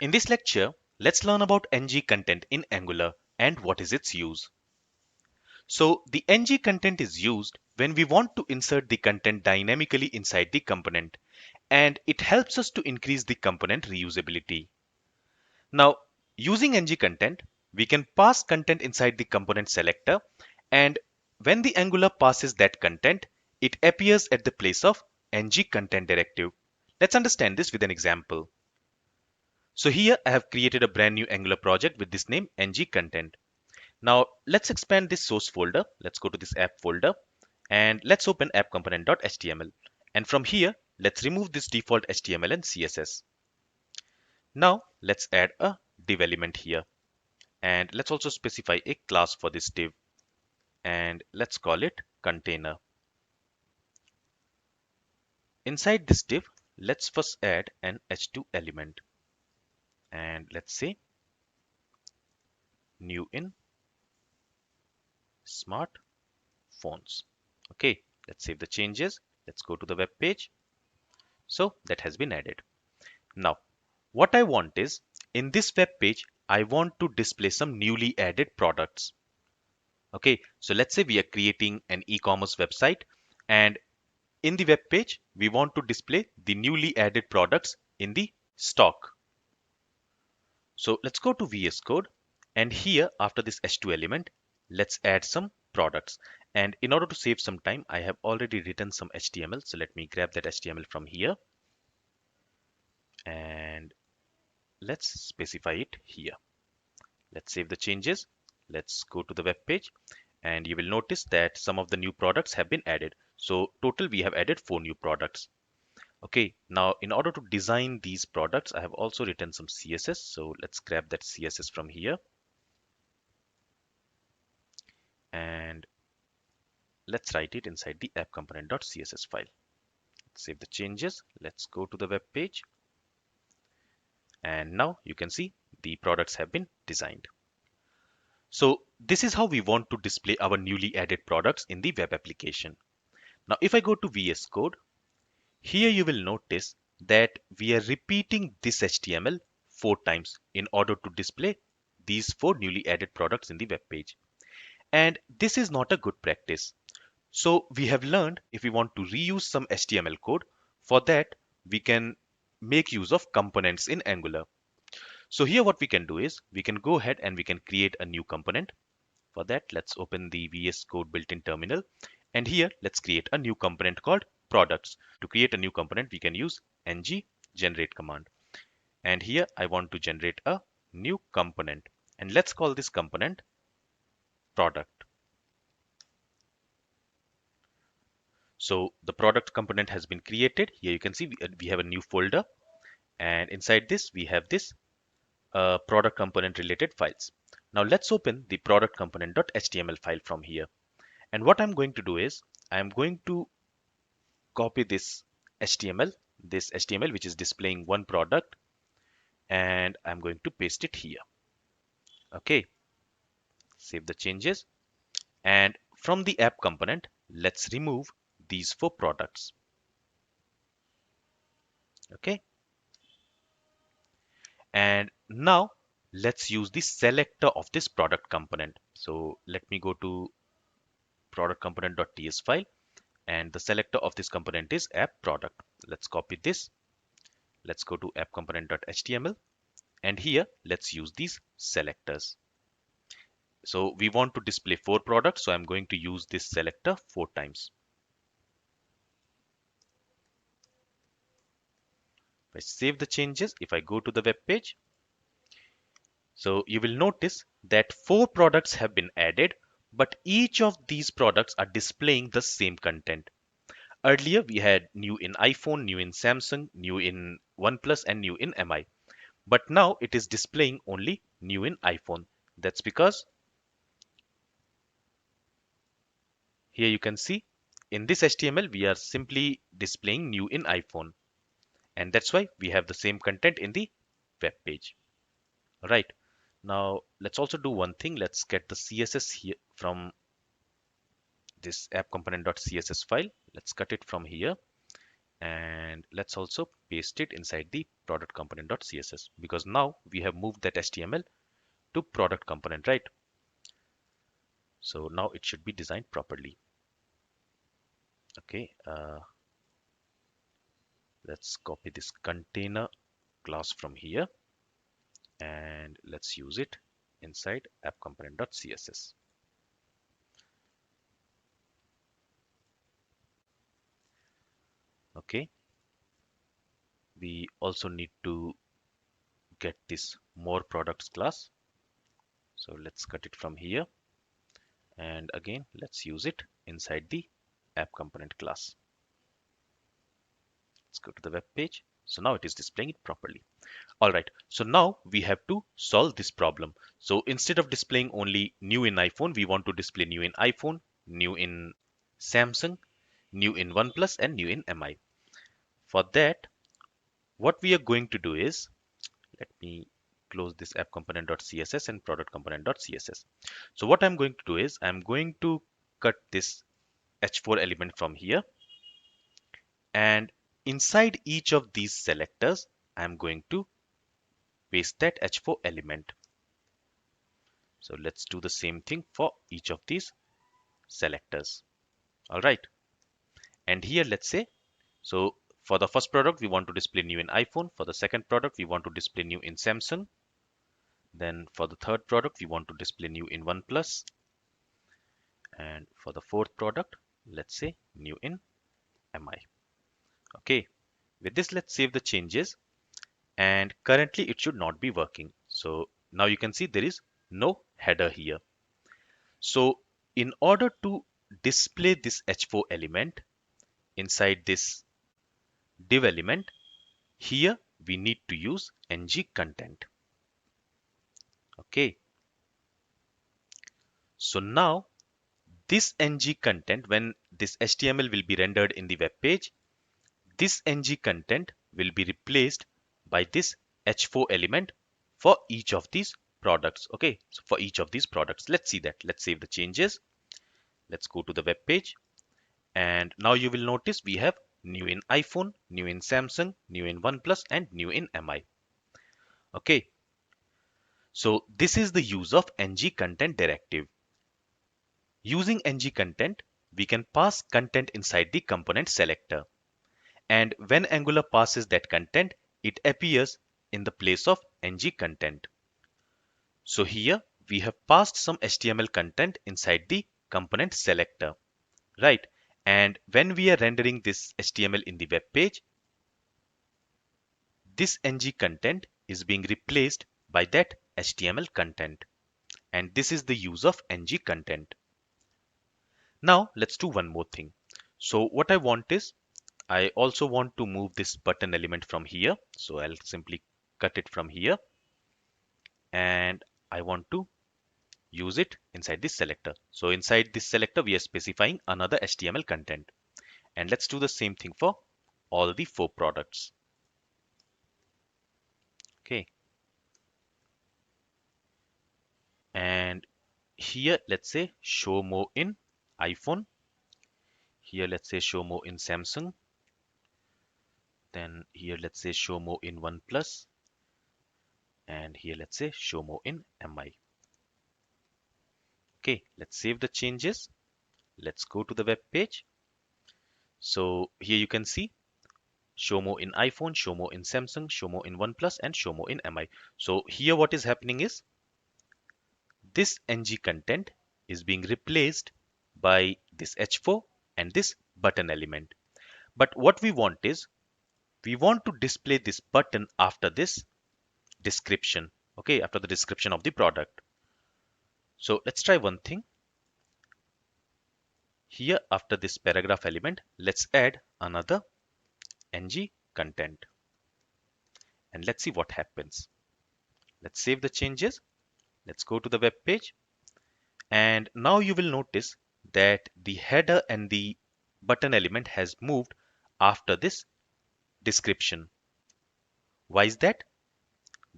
In this lecture, let's learn about ng content in Angular and what is its use. So the ng content is used when we want to insert the content dynamically inside the component, and it helps us to increase the component reusability. Now, using ng content, we can pass content inside the component selector, and when the Angular passes that content, it appears at the place of ng content directive. Let's understand this with an example. So here I have created a brand new Angular project with this name ng content. Now let's expand this source folder. Let's go to this app folder and let's open app component.html. And from here, let's remove this default HTML and CSS. Now let's add a div element here. And let's also specify a class for this div. And let's call it container. Inside this div, let's first add an h2 element. And let's say new in smart fonts. Okay, let's save the changes. Let's go to the web page. So that has been added. Now, what I want is in this web page, I want to display some newly added products. Okay, so let's say we are creating an e-commerce website, and in the web page, we want to display the newly added products in the stock. So let's go to VS Code, and here after this h2 element, let's add some products. And in order to save some time, I have already written some HTML. So let me grab that HTML from here and let's specify it here. Let's save the changes. Let's go to the web page and you will notice that some of the new products have been added. So total we have added 4 new products. Okay, now in order to design these products, I have also written some CSS. So let's grab that CSS from here. And let's write it inside the app component.css file. Save the changes. Let's go to the web page. And now you can see the products have been designed. So this is how we want to display our newly added products in the web application. Now, if I go to VS Code, here you will notice that we are repeating this HTML 4 times in order to display these 4 newly added products in the web page. And this is not a good practice. So we have learned if we want to reuse some HTML code, for that we can make use of components in Angular. So here what we can do is we can go ahead and we can create a new component. For that, let's open the VS Code built-in terminal. And here, let's create a new component called products. To create a new component, we can use ng generate command. And here, I want to generate a new component. And let's call this component product. So the product component has been created. Here you can see we have a new folder. And inside this, we have this product component related files. Now let's open the product component.html file from here. And what I'm going to do is I'm going to copy this HTML which is displaying one product, and I'm going to paste it here. Okay, save the changes. And from the app component, let's remove these 4 products. Okay. And now let's use the selector of this product component. So let me go to product component.ts file, and the selector of this component is app product. Let's copy this. Let's go to app component.html, and here let's use these selectors. So we want to display 4 products, so I'm going to use this selector 4 times. If I save the changes, if I go to the web page, so you will notice that 4 products have been added, but each of these products are displaying the same content. Earlier we had new in iPhone, new in Samsung, new in OnePlus, and new in MI. But now it is displaying only new in iPhone. That's because here you can see in this HTML we are simply displaying new in iPhone. And that's why we have the same content in the web page. Right. Now let's also do one thing. Let's get the CSS here from this app component.css file. Let's cut it from here And let's also paste it inside the product component.css, because now we have moved that HTML to product component, right? So now it should be designed properly. Okay, let's copy this container class from here and let's use it inside app component.css. Okay, we also need to get this more products class. So let's cut it from here. And again, let's use it inside the app component class. Let's go to the web page. So now it is displaying it properly. All right, so now we have to solve this problem. So instead of displaying only new in iPhone, we want to display new in iPhone, new in Samsung, new in OnePlus, and new in MI. For that, what we are going to do is, let me close this app component.css and product component.css. So what I'm going to do is, I'm going to cut this h4 element from here, and inside each of these selectors, I'm going to paste that h4 element. So let's do the same thing for each of these selectors. All right. And here, let's say, so for the first product, we want to display new in iPhone. For the second product, we want to display new in Samsung. Then for the third product, we want to display new in OnePlus. And for the fourth product, let's say new in MI. Okay. With this, let's save the changes. And currently, it should not be working. So now you can see there is no header here. So in order to display this h4 element inside this div element, here we need to use ng content. Okay. So now this ng content, when this HTML will be rendered in the web page, this ng content will be replaced by this h4 element for each of these products. Okay, so for each of these products, let's see that. Let's save the changes. Let's go to the web page. And now you will notice we have new in iPhone, new in Samsung, new in OnePlus, and new in MI. Okay. So this is the use of ng content directive. Using ng content, we can pass content inside the component selector. And when Angular passes that content, it appears in the place of ng content. So here we have passed some HTML content inside the component selector, right? And when we are rendering this HTML in the web page, this ng content is being replaced by that HTML content. And this is the use of ng content. Now let's do one more thing. So what I want is, I also want to move this button element from here. So I'll simply cut it from here. And I want to use it inside this selector. So inside this selector, we are specifying another HTML content. And let's do the same thing for all the 4 products. Okay. And here, let's say show more in iPhone. Here, let's say show more in Samsung. Then here, let's say show more in OnePlus. And here, let's say show more in MI. Okay, let's save the changes. Let's go to the web page. So here you can see show more in iPhone, show more in Samsung, show more in OnePlus, and show more in MI. So here what is happening is, this ng content is being replaced by this h4 and this button element. But what we want is, we want to display this button after this description. Okay, after the description of the product. So let's try one thing. Here after this paragraph element, let's add another ng content. And let's see what happens. Let's save the changes. Let's go to the web page. And now you will notice that the header and the button element has moved after this description. Why is that?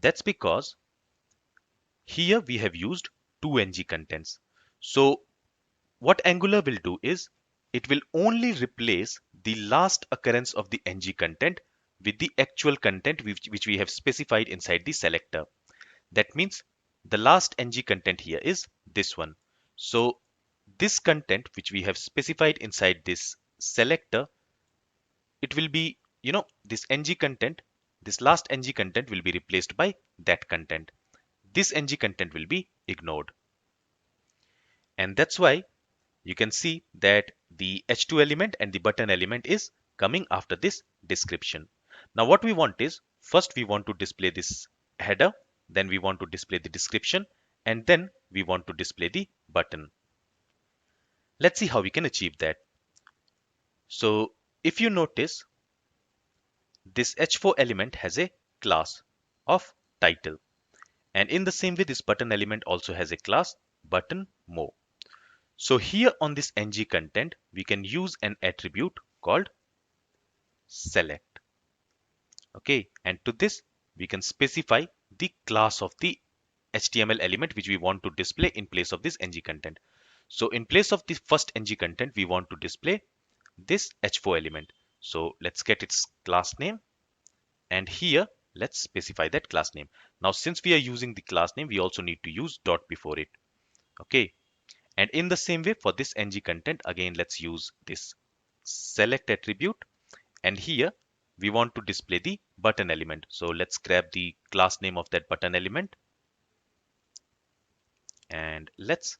That's because here we have used two ng contents. So what Angular will do is, it will only replace the last occurrence of the ng content with the actual content which we have specified inside the selector. That means the last ng content here is this one. So this content which we have specified inside this selector, it will be, this ng content, this last ng content will be replaced by that content. This ng content will be ignored. And that's why you can see that the h2 element and the button element is coming after this description. Now what we want is, first we want to display this header, then we want to display the description, and then we want to display the button. Let's see how we can achieve that. So if you notice, this h4 element has a class of title, and in the same way this button element also has a class button more. So here on this ng content, we can use an attribute called select. Okay, and to this we can specify the class of the HTML element which we want to display in place of this ng content. So in place of the first ng content, we want to display this h4 element. So let's get its class name, and here let's specify that class name. Now since we are using the class name, we also need to use dot before it. Okay, and in the same way for this ng content, again let's use this select attribute, and here we want to display the button element. So let's grab the class name of that button element and let's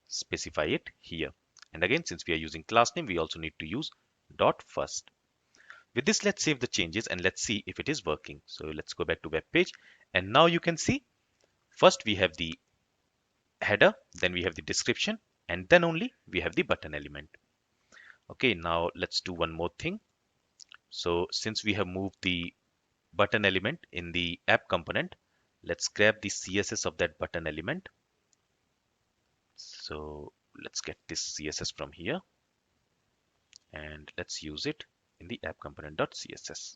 specify it here. And again, since we are using class name, we also need to use dot first. With this, let's save the changes and let's see if it is working. So let's go back to web page, and now you can see first we have the header, then we have the description, and then only we have the button element. Okay, now let's do one more thing. So since we have moved the button element in the app component, let's grab the CSS of that button element. So let's get this CSS from here and let's use it in the app component.css.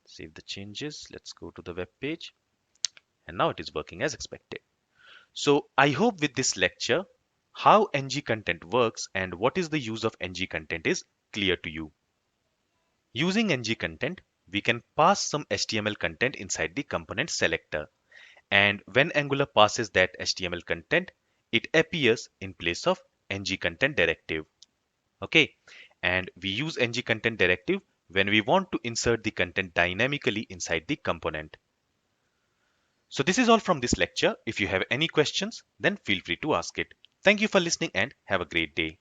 Save the changes. Let's go to the web page, and now it is working as expected. So I hope with this lecture, how ng content works and what is the use of ng content is clear to you. Using ng content, we can pass some HTML content inside the component selector. And when Angular passes that HTML content, it appears in place of ng content directive. Okay, and we use ng content directive when we want to insert the content dynamically inside the component. So this is all from this lecture. If you have any questions, then feel free to ask it. Thank you for listening and have a great day.